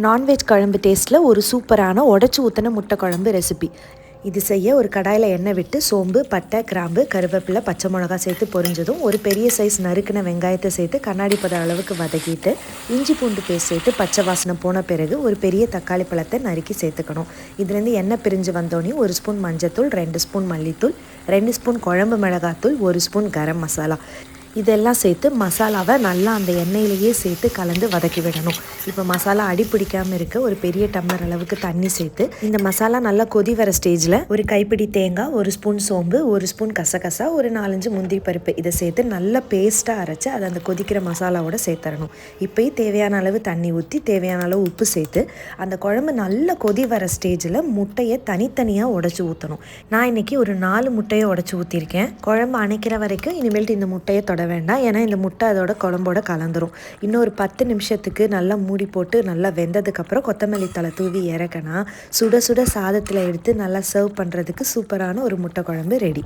Non veg குழம்பு டேஸ்ட்டில் ஒரு சூப்பரான உடச்சி ஊற்றின முட்டை குழம்பு ரெசிபி. இது செய்ய ஒரு கடாயில் எண்ணெய் விட்டு சோம்பு, பட்டை, கிராம்பு, கருவேப்பிலை, பச்சை மிளகா சேர்த்து பொரிஞ்சதும் ஒரு பெரிய சைஸ் நறுக்கின வெங்காயத்தை சேர்த்து கண்ணாடி பத அளவுக்கு வதக்கிட்டு இஞ்சி பூண்டு பேஸ்ட் சேர்த்து பச்சை வாசனை போன பிறகு ஒரு பெரிய தக்காளி பழத்தை நறுக்கி சேர்த்துக்கணும். இதுலேருந்து எண்ணெய் பிரிஞ்சு வந்தோடனே 1 ஸ்பூன் மஞ்சத்தூள், 2 ஸ்பூன் மல்லித்தூள், 2 ஸ்பூன் குழம்பு மிளகாத்தூள், 1 ஸ்பூன் கரம் மசாலா இதெல்லாம் சேர்த்து மசாலாவை நல்லா அந்த எண்ணெயிலேயே சேர்த்து கலந்து வதக்கி விடணும். இப்போ மசாலா அடி பிடிக்காமல் இருக்க ஒரு பெரிய டம்ளர் அளவுக்கு தண்ணி சேர்த்து இந்த மசாலா நல்லா கொதி வர ஸ்டேஜில் ஒரு கைப்பிடி தேங்காய், 1 ஸ்பூன் சோம்பு, 1 ஸ்பூன் கசகசா, ஒரு 4-5 முந்திரி பருப்பு இதை சேர்த்து நல்லா பேஸ்ட்டாக அரைச்சி அதை அந்த கொதிக்கிற மசாலாவோட சேர்த்துடணும். இப்போயும் தேவையான அளவு தண்ணி ஊற்றி தேவையான அளவு உப்பு சேர்த்து அந்த குழம்பு நல்லா கொதி வர ஸ்டேஜில் முட்டையை தனித்தனியாக உடச்சி ஊற்றணும். நான் இன்றைக்கி ஒரு 4 முட்டையை உடச்சி ஊற்றிருக்கேன். குழம்பு அணைக்கிற வரைக்கும் இனிமேல்ட்டு இந்த முட்டையை தொட வேண்டாம், ஏன்னா இந்த முட்டை அதோட குழம்போட கலந்துரும். இன்னும் ஒரு 10 நிமிஷத்துக்கு நல்லா மூடி போட்டு நல்லா வெந்ததுக்கப்புறம் கொத்தமல்லி தழை தூவி இறக்கினா சுட சுட சாதத்தில் எடுத்து நல்லா சர்வ் பண்ணுறதுக்கு சூப்பரான ஒரு முட்டை குழம்பு ரெடி.